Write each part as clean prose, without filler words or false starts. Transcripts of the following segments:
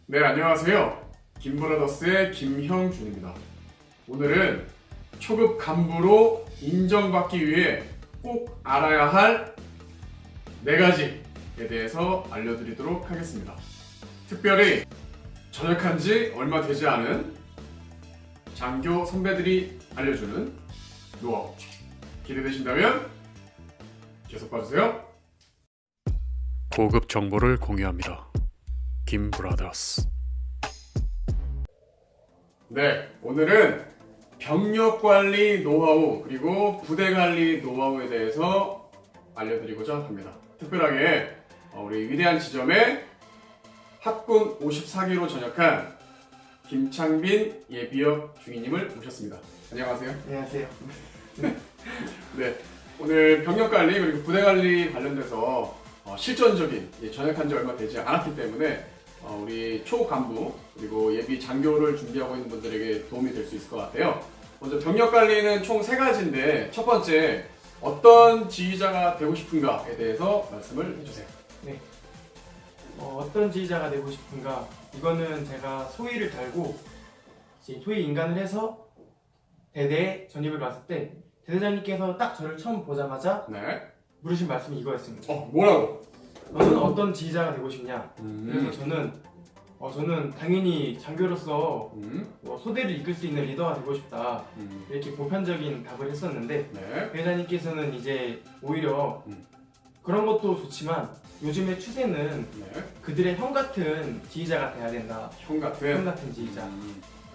네, 안녕하세요. 김브라더스의 김형준입니다. 오늘은 초급 간부로 인정받기 위해 꼭 알아야 할 4가지에 대해서 알려드리도록 하겠습니다. 특별히 전역한 지 얼마 되지 않은 장교 선배들이 알려주는 노하우 기대되신다면 계속 봐주세요. 고급 정보를 공유합니다. 김브라더스. 네, 오늘은 병력 관리 노하우 그리고 부대 관리 노하우에 대해서 알려드리고자 합니다. 특별하게 우리 위대한 지점에 학군 54기로 전역한 김창빈 예비역 중위님을 모셨습니다. 안녕하세요. 안녕하세요. 네, 오늘 병력 관리 그리고 부대 관리 관련돼서 실전적인 전역한 지 얼마 되지 않았기 때문에 우리 초간부 그리고 예비 장교를 준비하고 있는 분들에게 도움이 될 수 있을 것 같아요. 먼저 병력 관리는 총 3가지인데 첫 번째 어떤 지휘자가 되고 싶은가에 대해서 말씀을 해주세요. 네. 어떤 지휘자가 되고 싶은가? 이거는 제가 소위를 달고 이제 소위 인간을 해서 대대에 전입을 왔을 때 대대장님께서 딱 저를 처음 보자마자 네. 물으신 말씀이 이거였습니다. 뭐라고? 너는 어떤 지휘자가 되고 싶냐? 그래서 저는 당연히 장교로서 소대를 이끌 수 있는 리더가 되고 싶다. 이렇게 보편적인 답을 했었는데 네. 대대장님께서는 이제 오히려 그런 것도 좋지만 요즘의 추세는 네. 그들의 형 같은 지휘자가 돼야 된다. 형 같은. 형 같은 지휘자.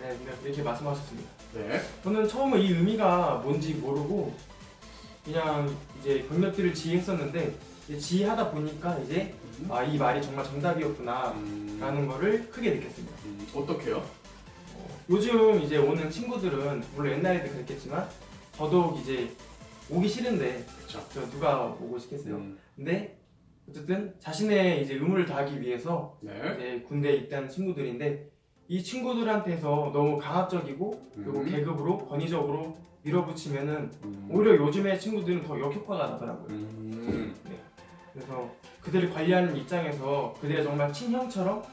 네, 이렇게 말씀하셨습니다. 네. 저는 처음에 이 의미가 뭔지 모르고 그냥 이제 병력들을 지휘했었는데 이제 지휘하다 보니까 이제 이 말이 정말 정답이었구나 라는 거를 크게 느꼈습니다. 어떻게요? 요즘 이제 오는 친구들은 물론 옛날에도 그랬겠지만 더더욱 이제 오기 싫은데 그쵸. 저 누가 오고 싶겠어요. 근데 어쨌든 자신의 이제 의무를 다하기 위해서 네. 이제 군대에 입대하는 친구들인데 이 친구들한테서 너무 강압적이고 그리고 계급으로 권위적으로 밀어붙이면은 오히려 요즘의 친구들은 더 역효과가 나더라고요. 네. 그래서 그들을 관리하는 입장에서 그들의 정말 친형처럼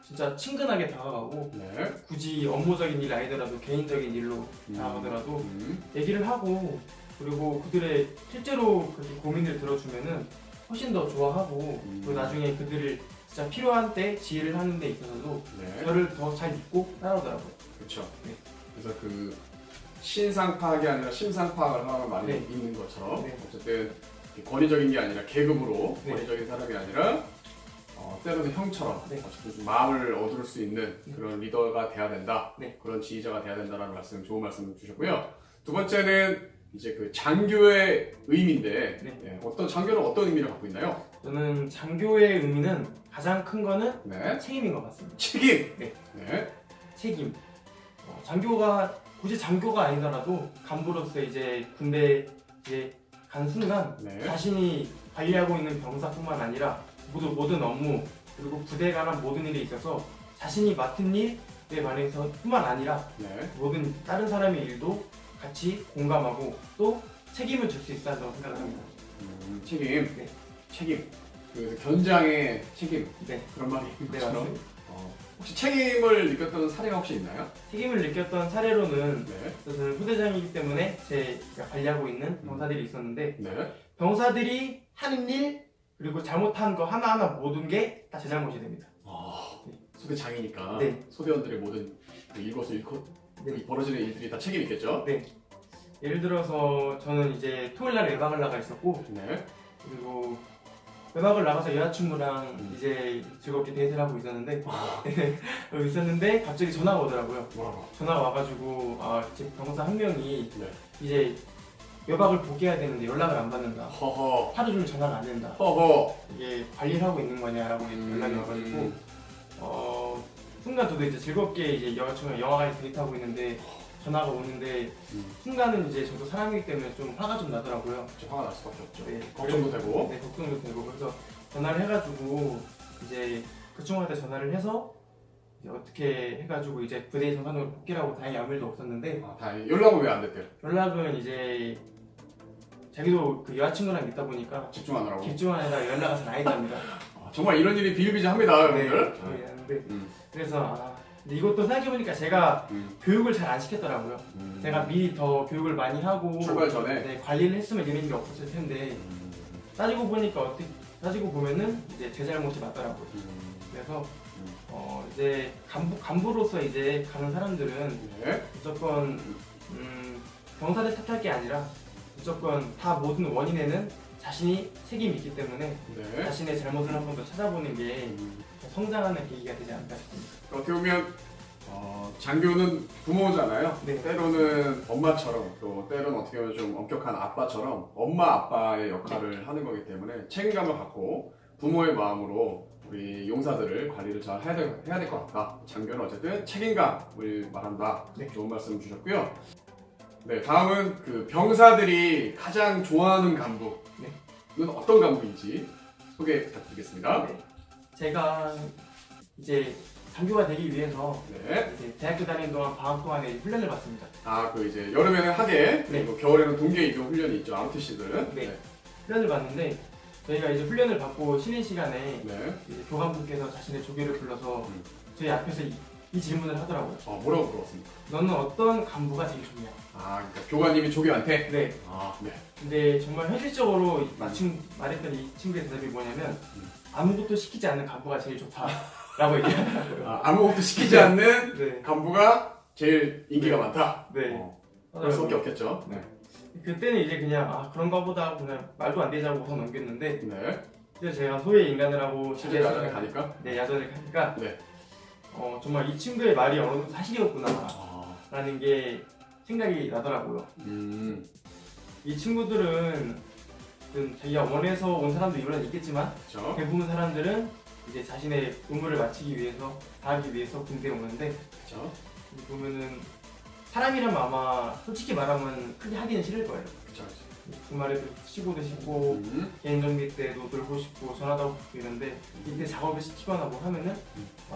진짜 친근하게 다가가고 네. 굳이 업무적인 일 아니더라도 개인적인 일로 다가가더라도 얘기를 하고 그리고 그들의 실제로 그렇게 고민을 들어주면은 훨씬 더 좋아하고 그리고 나중에 그들을 진짜 필요한 때 지휘를 하는 데 있어서도 네. 저를 더 잘 믿고 따라오더라고요. 그렇죠. 네. 그래서 그 신상 파악이 아니라 심상 파악을 하는 많이 네. 있는 것처럼 네. 어쨌든 권위적인 게 아니라 계급으로 네. 권위적인 사람이 아니라 때로는 형처럼 네. 어쨌든 좀 마음을 얻을 수 있는 그런 리더가 돼야 된다. 네. 그런 지휘자가 돼야 된다라는 말씀, 좋은 말씀 주셨고요. 두 번째는 이제 그 장교의 의미인데 네. 어떤 장교는 어떤 의미를 갖고 있나요? 저는 장교의 의미는 가장 큰 거는 네. 책임인 것 같습니다. 책임. 네. 네. 책임. 장교가 굳이 장교가 아니더라도 간부로서 이제 군대 이제 간 순간 네. 자신이 관리하고 있는 병사뿐만 아니라 모든 업무 그리고 부대에 관한 모든 일에 있어서 자신이 맡은 일에 관해서 뿐만 아니라 네. 모든 다른 사람의 일도 같이 공감하고 또 책임을 줄 수 있다고 생각합니다. 책임. 네. 책임. 그 견장의 책임. 네. 그런 말이 네, 것처럼. 맞습니다. 혹시 책임을 느꼈던 사례가 혹시 있나요? 책임을 느꼈던 사례로는 네. 저는 후대장이기 때문에 제가 관리하고 있는 병사들이 있었는데 네. 병사들이 하는 일 그리고 잘못한 거 하나하나 모든 게 다 제 잘못이 됩니다. 소대장이니까 네. 소대원들의 모든 그 일거수일투 네. 벌어지는 일들이 다 책임 있겠죠? 네. 예를 들어서 저는 이제 토요일날 외박을 나가 있었고 네. 그리고 외박을 나가서 여자친구랑 이제 즐겁게 데이트를 하고 있었는데 갑자기 전화가 오더라고요. 뭐라고? 전화가 와가지고 제 병사 한 명이 네. 이제 외박을 복귀해야 되는데 연락을 안 받는다. 허허. 하루 종일 전화가 안 된다. 허허. 이게 관리를 하고 있는 거냐라고 연락이 와가지고 순간 저도 이제 즐겁게 이제 여자친구랑 영화관에서 데이트하고 있는데 전화가 오는데 순간은 이제 저도 사람이기 때문에 좀 화가 좀 나더라고요. 화가 날 수밖에 없죠. 네. 걱정도 되고. 네, 걱정도 되고 그래서 전화를 해가지고 이제 그 친구한테 전화를 해서 이제 어떻게 해가지고 이제 부대 정상으로 복귀를 하고 다행히 아무 일도 없었는데 다행히 연락은 왜 안 됐대요? 연락은 이제 자기도 그 여자친구랑 있다 보니까 집중하느라고. 집중하느라 연락이 잘 안 했답니다. 정말 이런 일이 비일비재합니다, 여러분들. 네. 그래서 근데 이것도 생각해보니까 제가 교육을 잘 안 시켰더라고요. 제가 미리 더 교육을 많이 하고 출발 전에 네, 관리를 했으면 이런 일이 없었을 텐데 따지고 보면은 이제 제 잘못이 맞더라고요. 그래서 이제 간부로서 이제 가는 사람들은 네. 무조건 병사를 탓할 게 아니라 무조건 다 모든 원인에는 자신이 책임이 있기 때문에 네. 자신의 잘못을 한 번 더 찾아보는 게 성장하는 계기가 되지 않을까 싶습니다. 어떻게 보면 장교는 부모잖아요. 네. 때로는 엄마처럼 또 때로는 어떻게 보면 좀 엄격한 아빠처럼 엄마 아빠의 역할을 하는 거기 때문에 책임감을 갖고 부모의 마음으로 우리 용사들을 관리를 잘 해야 될 것 같다. 장교는 어쨌든 책임감을 말한다. 네. 좋은 말씀 주셨고요. 네, 다음은 그 병사들이 가장 좋아하는 간부는 어떤 간부인지 소개 부탁드리겠습니다. 네. 제가 이제 장교가 되기 위해서 네. 이제 대학교 다니는 동안 방학 동안에 훈련을 받습니다. 그 이제 여름에는 하계 그리고 겨울에는 동계 이동 훈련이 있죠. ROTC들은. 네. 훈련을 받는데 저희가 이제 훈련을 받고 쉬는 시간에 네. 이제 교관분께서 자신의 조교를 불러서 저희 앞에서 이 질문을 하더라고요. 뭐라고 물어봤습니까? 너는 어떤 간부가 제일 좋냐? 그러니까 교관님이 조교한테? 네. 네. 근데 정말 현실적으로 말했던 이 친구의 대답이 뭐냐면 아무것도 시키지 않는 간부가 제일 좋다라고 얘기하더라고요. 아무것도 시키지 않는 네. 간부가 제일 인기가 많다? 네. 그럴 수밖에 없겠죠. 네. 그때는 이제 그냥 그런가 보다 그냥 말도 안 되자고 웃어 넘겼는데 네. 이제 제가 소외 인간을 하고 실제 야전에 가니까? 네, 야전을 가니까 네. 정말 이 친구의 말이 어느 정도 사실이었구나 라는 게 생각이 나더라고요. 이 친구들은 자기가 원해서 온 사람도 물론 있겠지만 그쵸? 대부분 사람들은 이제 자신의 의무를 마치기 위해서 다하기 위해서 군대에 오는데 그쵸? 보면은 사람이라면 아마 솔직히 말하면 크게 하기는 싫을 거예요. 그쵸? 주말에도 쉬고도 싶고 개인 정비 때도 놀고 싶고 전화도 하고 싶고 이런데 이때 작업을 시키거나 뭐 하면은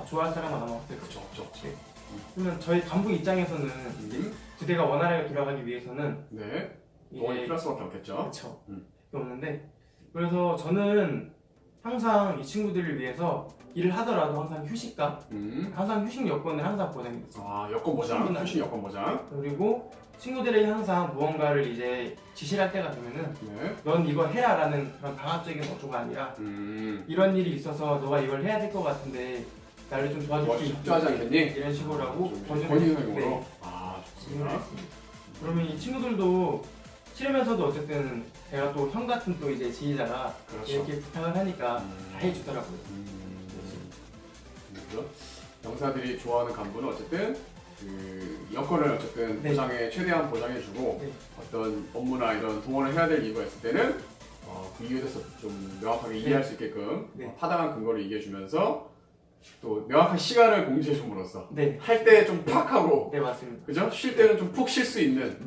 좋아할 사람은 아마 없을 거죠. 없죠. 네. 그러면 저희 간부 입장에서는 부대가 원활하게 돌아가기 위해서는 네. 돈이 필요할 수밖에 없겠죠. 그렇죠. 없는데 그래서 저는 항상 이 친구들을 위해서 일을 하더라도 항상 휴식과 항상 휴식 여건을 항상 보장해줬어요. 여건 보장, 휴식 여건 보장. 그리고 친구들에게 항상 무언가를 이제 지시를 할 때가 되면은 네. 넌 이거 해라라는 그런 강압적인 어조가 아니라 이런 일이 있어서 너가 이걸 해야 될 것 같은데 나를 좀 도와줄 수 협조하지 않겠니? 이런 식으로 하고 권위적으로. 좋습니다. 그러면 이 친구들도 싫으면서도 어쨌든 제가 또 형 같은 또 이제 지휘자가 그렇죠. 이렇게 부탁을 하니까 다 해주더라고요. 그렇죠. 병사들이 좋아하는 간부는 어쨌든 그 여건을 어쨌든 보장해 최대한 보장해주고 어떤 업무나 이런 동원을 해야 될 이유가 있을 때는 그 이유에 대해서 좀 명확하게 이해할 수 있게끔 타당한 근거를 얘기해주면서 또 명확한 시간을 공지해줌으로써 할 때 좀 팍 하고 맞습니다. 그죠? 쉴 때는 좀 푹 쉴 수 있는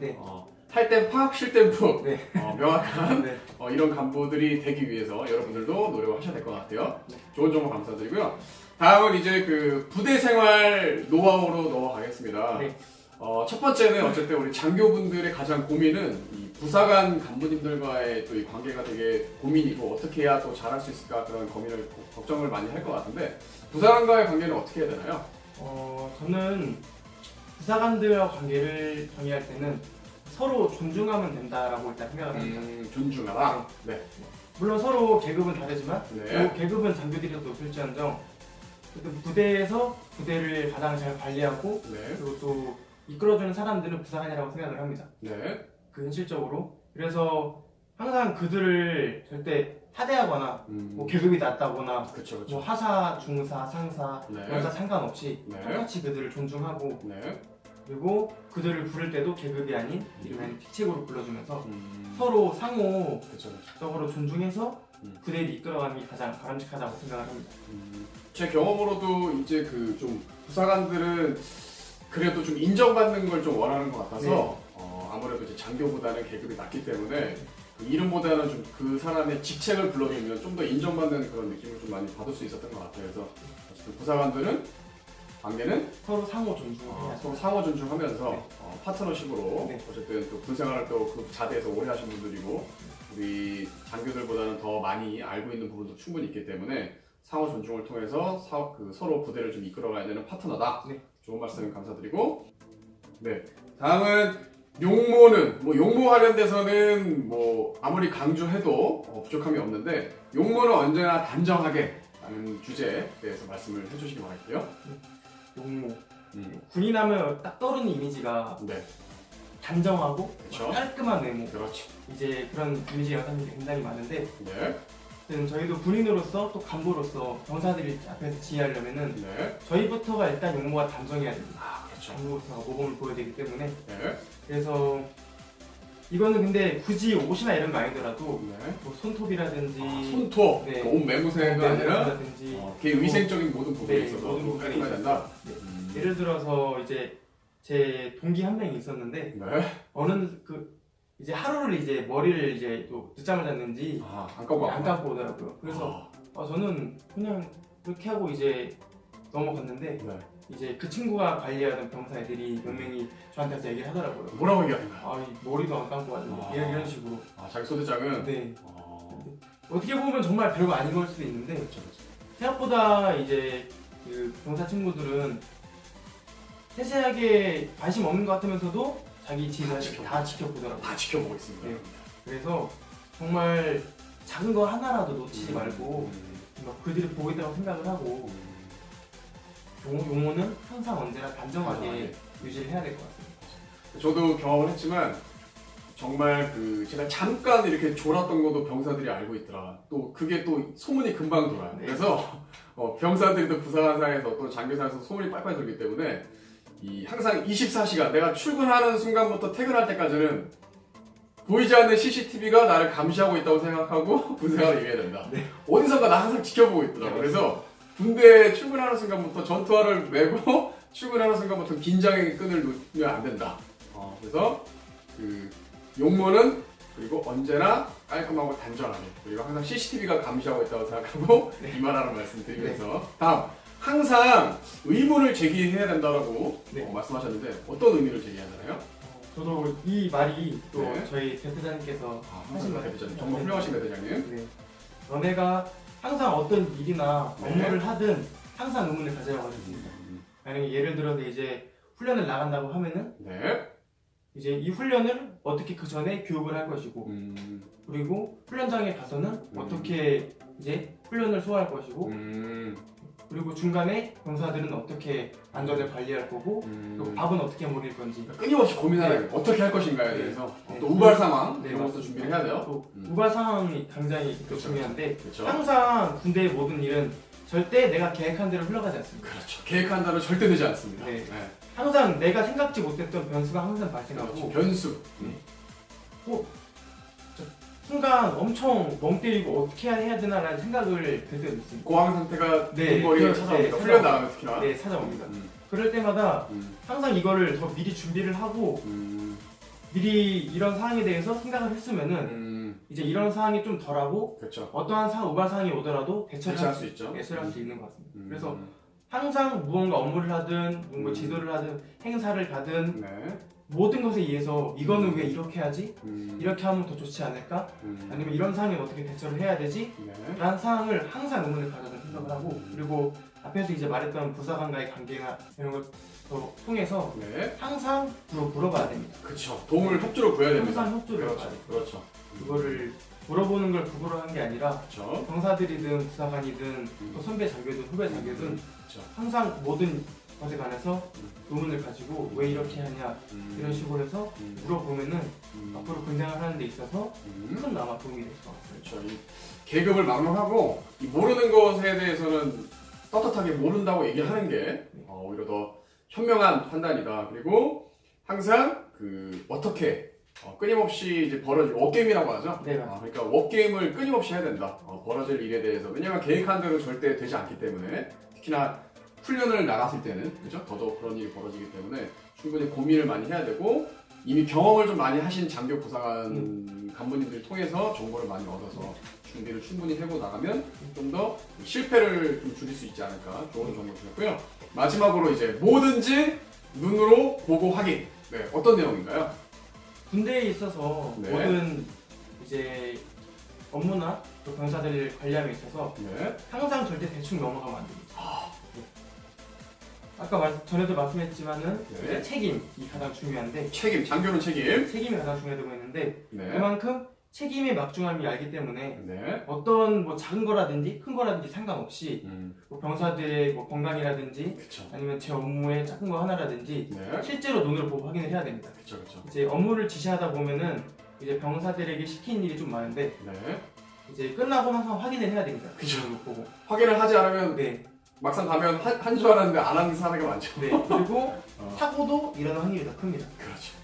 할 땐 팍, 쉴 땐 푹 명확한 이런 간부들이 되기 위해서 여러분들도 노력을 하셔야 될 것 같아요. 좋은 정보 감사드리고요. 다음은 이제 그 부대 생활 노하우로 넘어가겠습니다. 첫 번째는 어쨌든 우리 장교분들의 가장 고민은 이 부사관 간부님들과의 또 이 관계가 되게 고민이고 어떻게 해야 또 잘할 수 있을까 그런 고민을 걱정을 많이 할 것 같은데 부사관과의 관계는 어떻게 해야 되나요? 저는 부사관들과 관계를 정의할 때는 서로 존중하면 된다라고 일단 생각을 합니다. 존중하라? 네. 물론 서로 계급은 다르지만 계급은 장교들이 더 높을지언정 부대에서 부대를 가장 잘 관리하고 그리고 또 이끌어주는 사람들은 부사관이라고 생각을 합니다. 그 현실적으로. 그래서 항상 그들을 절대 하대하거나 뭐 계급이 낮다거나 뭐 하사, 중사, 상사, 연사 상관없이 똑같이 그들을 존중하고 그리고 그들을 부를 때도 계급이 아닌 이름은 직책으로 불러주면서 서로 상호적으로 존중해서 부대를 이끌어가는 게 가장 바람직하다고 생각을 합니다. 제 경험으로도 이제 그 좀 부사관들은 그래도 좀 인정받는 걸 좀 원하는 것 같아서 아무래도 이제 장교보다는 계급이 낮기 때문에 그 이름보다는 좀 그 사람의 직책을 불러주면 좀 더 인정받는 그런 느낌을 좀 많이 받을 수 있었던 것 같아요. 그래서 어쨌든 부사관들은 관계는 서로 상호 존중해야 서로 상호 존중하면서 파트너십으로 어쨌든 또 군생활을 또 그 자대에서 오래 하신 분들이고 우리 장교들보다는 더 많이 알고 있는 부분도 충분히 있기 때문에 상호 존중을 통해서 서로 부대를 좀 이끌어가야 되는 파트너다. 네. 좋은 말씀 감사드리고, 네, 다음은 용모는 용모 관련돼서는 아무리 강조해도 부족함이 없는데 용모는 언제나 단정하게 라는 주제에 대해서 말씀을 해주시기 바랄게요. 용모. 군인 하면 딱 떠오르는 이미지가 네, 단정하고 그쵸. 깔끔한 외모. 그렇죠. 이제 그런 이미지가 사람들이 굉장히 많은데 네, 저희도 군인으로서 또 간부로서 병사들이 앞에서 지휘하려면은 네, 저희부터가 일단 용모가 단정해야 됩니다. 그렇죠. 간부부터가 모범을 보여야 되기 때문에 네, 그래서 이거는 근데 굳이 옷이나 이런 거 아니더라도 네. 뭐 손톱이라든지 손톱, 네. 옷 매무새가 아니라 라든지 개 위생적인 모든 부분에 네, 있어서 모든 또 부분에 깔끔해야 된다. 네. 예를 들어서 이제 제 동기 한 명이 있었는데 이제 하루를 이제 머리를 이제 또 늦잠을 잤는지 안 감고 안 감고 오더라고요. 그래서 저는 그냥 그렇게 하고 이제 넘어갔는데 네. 이제 그 친구가 관리하던 병사 애들이 몇 명이 저한테 와서 얘기를 하더라고요. 뭐라고 얘기하는가요? 이 머리도 안 감고 왔는데 이런 식으로. 자기 소대장은 네. 어떻게 보면 정말 별거 아닌 걸 수도 있는데 생각보다 이제 그 병사 친구들은 세세하게 관심 없는 것 같으면서도 자기 지휘를 다 지켜보더라고요. 다 지켜보고 있습니다. 네. 그래서 정말 작은 거 하나라도 놓치지 말고 그들이 보고 있다고 생각을 하고 용어는 항상 언제나 단정하게 유지를 해야 될 것 같습니다. 저도 경험을 했지만 정말 제가 잠깐 이렇게 졸았던 것도 병사들이 알고 있더라. 또 그게 또 소문이 금방 돌아요. 네. 그래서 병사들이 또 부사관상에서 또 장교상에서 소문이 빨빨 돌기 때문에 항상 24시간 내가 출근하는 순간부터 퇴근할 때까지는 보이지 않는 CCTV가 나를 감시하고 있다고 생각하고 군생활을 임해야 된다. 네. 어디선가 나 항상 지켜보고 있더라고. 네. 그래서 군대에 출근하는 순간부터 전투화를 메고 출근하는 순간부터 긴장의 끈을 놓으면 안 된다. 그래서 용모는 그리고 언제나 깔끔하고 단정하게 그리고 항상 CCTV가 감시하고 있다고 생각하고 이만하는 말씀 드리면서 다음 항상 의문을 제기해야 된다고 말씀하셨는데 어떤 의미를 제기해야 되나요? 저도 이 말이 또 네. 저희 대표장님께서 하신 대표자님 정말 훌륭하신 대표장님. 네. 너네가 항상 어떤 일이나 네. 업무를 하든 항상 의문을 가져라고 하셨습니다. 만약에 예를 들어서 이제 훈련을 나간다고 하면은 네. 이제 이 훈련을 어떻게 그 전에 교육을 할 것이고 그리고 훈련장에 가서는 어떻게 이제 훈련을 소화할 것이고 그리고 중간에 병사들은 어떻게 안전을 관리할 거고 또 밥은 어떻게 먹일 건지 끊임없이 고민하는 어떻게 할 것인가에 대해서 또 우발 상황 이런 것도 준비를 해야 돼요. 또 우발 상황이 굉장히 그렇죠. 중요한데 그렇죠. 항상 군대의 모든 일은 절대 내가 계획한 대로 흘러가지 않습니다. 그렇죠. 계획한 대로 절대 되지 않습니다. 네. 항상 내가 생각지 못했던 변수가 항상 발생하고 그렇죠. 변수. 순간 엄청 멍 때리고 어떻게 해야 되나라는 생각을 들 때도 있습니다. 고황 상태가 네, 머리에 그렇죠. 찾아옵니다. 네, 훈련 나가면 특히나. 네, 찾아옵니다. 그럴 때마다 항상 이거를 더 미리 준비를 하고 미리 이런 상황에 대해서 생각을 했으면은 이제 이런 상황이 좀 덜하고 그렇죠. 어떠한 우발 상황이 오더라도 대처할 수 있죠. 대처할 수 있는 것 같습니다. 그래서 항상 무언가 업무를 하든 뭔가 지도를 하든 행사를 가든 네. 모든 것에 의해서 이거는 왜 이렇게 하지? 음. 이렇게 하면 더 좋지 않을까? 아니면 이런 상황에 어떻게 대처를 해야 되지? 네. 라는 상황을 항상 의문을 가져서 생각을 하고 그리고 앞에서 이제 말했던 부사관과의 관계나 이런 걸 통해서 네. 항상 물어봐야 됩니다. 그렇죠. 도움을 협조를 구해야 됩니다. 항상 협조를 그렇죠. 해야 돼요. 그렇죠. 그거를 물어보는 걸 부끄러워 한 게 아니라 그렇죠. 병사들이든 부사관이든 또 선배 장교든 후배 장교든 그렇죠. 항상 모든 것에 관해서 의문을 가지고 왜 이렇게 하냐 이런 식으로 해서 물어보면은 앞으로 군생활 하는 데 있어서 큰 아마 도움이 될 것 같아요. 그렇죠. 이 계급을 막론하고 이 모르는 것에 대해서는 떳떳하게 모른다고 얘기하는 게 오히려 더 현명한 판단이다. 그리고 항상 어떻게 끊임없이 이제 벌어질 워게임이라고 하죠. 네, 맞습니다. 그러니까 워게임을 끊임없이 해야 된다. 벌어질 일에 대해서 왜냐면 계획한 대로 절대 되지 않기 때문에 특히나 훈련을 나갔을 때는 그죠? 더더욱 그런 일이 벌어지기 때문에 충분히 고민을 많이 해야 되고 이미 경험을 좀 많이 하신 장교 부사관 간부님들 통해서 정보를 많이 얻어서 준비를 충분히 해고 나가면 좀 더 실패를 좀 줄일 수 있지 않을까 좋은 정보 주셨고요. 마지막으로 이제 뭐든지 눈으로 보고 확인. 네, 어떤 내용인가요? 군대에 있어서 네. 모든 이제 업무나 또 병사들을 관리함에 있어서 네. 항상 절대 대충 넘어가면 안 됩니다. 아까 전에도 말씀했지만은 네. 이제 책임이 가장 중요한데 책임, 장교는 책임. 책임이 가장 중요하다고 했는데 네. 그만큼 책임의 막중함을 알기 때문에 네. 어떤 뭐 작은 거라든지 큰 거라든지 상관없이 뭐 병사들의 뭐 건강이라든지 그쵸. 아니면 제 업무에 작은 거 하나라든지 네. 실제로 눈으로 보고 확인을 해야 됩니다. 그쵸, 그쵸. 이제 업무를 지시하다 보면은 이제 병사들에게 시키는 일이 좀 많은데 네. 이제 끝나고 항상 확인을 해야 됩니다. 그죠. 눈으로 보고. 확인을 하지 않으면 네. 막상 가면 한 줄 알았는데 안 하는 사례가 많죠. 네. 그리고 어. 사고도 일어날 확률이 더 큽니다. 그렇죠.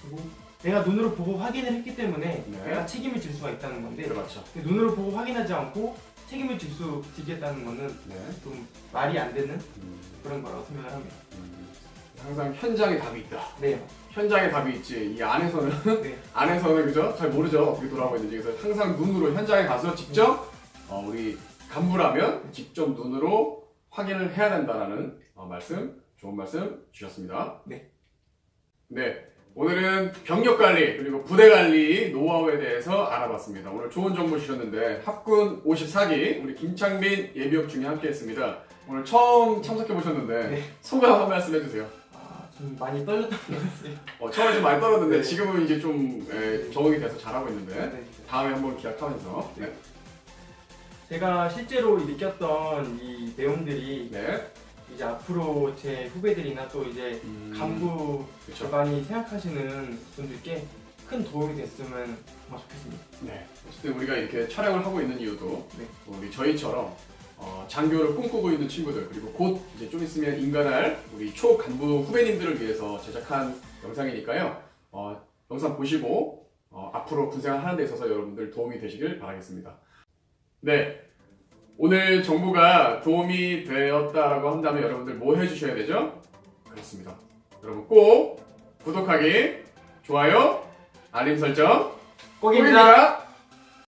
그리고 내가 눈으로 보고 확인을 했기 때문에 네. 내가 책임을 질 수가 있다는 건데 그렇죠. 눈으로 보고 확인하지 않고 책임을 지겠다는 거는 네. 좀 말이 안 되는 음, 그런 거라고 생각을 합니다. 항상 현장에 답이 있다. 네. 현장에 답이 있지. 이 안에서는 네. 안에서는 그죠? 잘 모르죠. 어떻게 돌아가고 있는지. 그래서 항상 눈으로 현장에 가서 직접 우리 간부라면 직접 눈으로 확인을 해야 된다라는 말씀, 좋은 말씀 주셨습니다. 네. 네. 오늘은 병력 관리 그리고 부대 관리 노하우에 대해서 알아봤습니다. 오늘 좋은 정보 주셨는데 합군 54기 우리 김창빈 예비역 중에 함께했습니다. 오늘 처음 참석해 보셨는데 네. 소감 한 말씀 해주세요. 좀 많이 떨렸던 것 같아요. 처음에 좀 많이 떨었는데 네. 지금은 이제 좀 적응이 돼서 잘하고 있는데 네. 다음에 한번 기약하면서 네. 제가 실제로 느꼈던 이 내용들이 네. 이제 앞으로 제 후배들이나 또 이제 간부 그쵸. 많이 생각하시는 분들께 큰 도움이 됐으면 정말 좋겠습니다. 네. 어쨌든 우리가 이렇게 촬영을 하고 있는 이유도 네. 우리 저희처럼 장교를 꿈꾸고 있는 친구들 그리고 곧 이제 좀 있으면 인간할 우리 초 간부 후배님들을 위해서 제작한 영상이니까요. 영상 보시고 앞으로 군생활 하는 데 있어서 여러분들 도움이 되시길 바라겠습니다. 네. 오늘 정보가 도움이 되었다라고 한다면 여러분들 뭐 해주셔야 되죠? 그렇습니다. 여러분 꼭 구독하기, 좋아요, 알림 설정 꼭입니다.